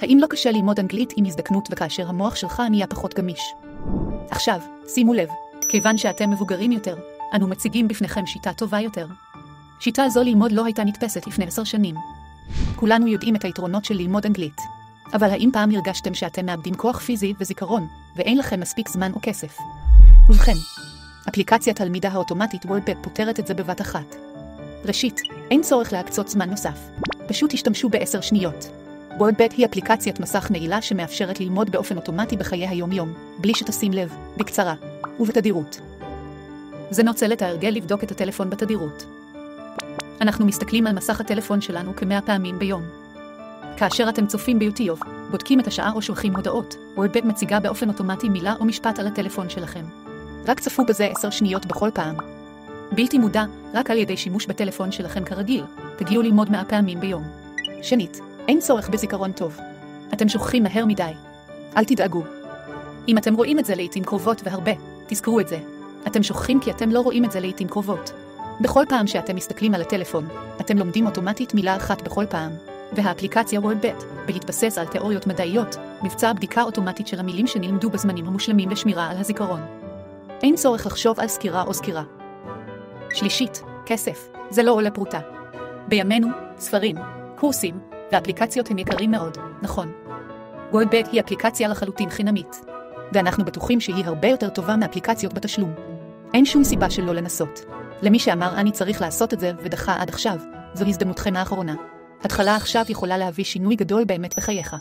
האם לא קשה ללמוד אנגלית עם הזדקנות וכאשר המוח שלך נהיה פחות גמיש? עכשיו, שימו לב, כיוון שאתם מבוגרים יותר, אנו מציגים בפניכם שיטה טובה יותר. שיטה זו ללמוד לא הייתה נתפסת לפני 10 שנים. כולנו יודעים את היתרונות של ללמוד אנגלית. אבל האם פעם הרגשתם שאתם מאבדים כוח פיזי וזיכרון, ואין לכם מספיק זמן או כסף? ובכן, אפליקציית הלמידה האוטומטית WordBet פותרת את זה בבת אחת. ראשית, אין צורך להקצות זמן נוסף. פשוט תשתמשו ב10 שניות. WordBet היא אפליקציית מסך נעילה שמאפשרת ללמוד באופן אוטומטי בחיי היום-יום, בלי שתשים לב, בקצרה, ובתדירות. זה נוצל את ההרגל לבדוק את הטלפון בתדירות. אנחנו מסתכלים על מסך הטלפון שלנו כ100 פעמים ביום. כאשר אתם צופים ביוטיוב, בודקים את השעה או שולחים הודעות, WordBet מציגה באופן אוטומטי מילה או משפט על הטלפון שלכם. רק צפו בזה 10 שניות בכל פעם. בלתי מודע, רק על ידי שימוש בטלפון שלכם כרגיל, תגיעו ללמוד 100 פעמים ביום. שנית, אין צורך בזיכרון טוב. אתם שוכחים מהר מדי. אל תדאגו. אם אתם רואים את זה לעתים קרובות והרבה, תזכרו את זה. אתם שוכחים כי אתם לא רואים את זה לעתים קרובות. בכל פעם שאתם מסתכלים על הטלפון, אתם לומדים אוטומטית מילה אחת בכל פעם. והאפליקציה WordBet, בהתבסס על תיאוריות מדעיות, מבצע בדיקה אוטומטית של המילים שנלמדו בזמנים המושלמים לשמירה על הזיכרון. אין צורך לחשוב על סקירה או סקירה. שלישית, כסף. זה לא עולה פרוטה. בימינו, ספרים, קורסים ואפליקציות הם יקרים מאוד, נכון. WordBet היא אפליקציה לחלוטין חינמית. ואנחנו בטוחים שהיא הרבה יותר טובה מאפליקציות בתשלום. אין שום סיבה שלא לנסות. למי שאמר אני צריך לעשות את זה ודחה עד עכשיו, זו הזדמנותכם האחרונה. התחלה עכשיו יכולה להביא שינוי גדול באמת בחייך.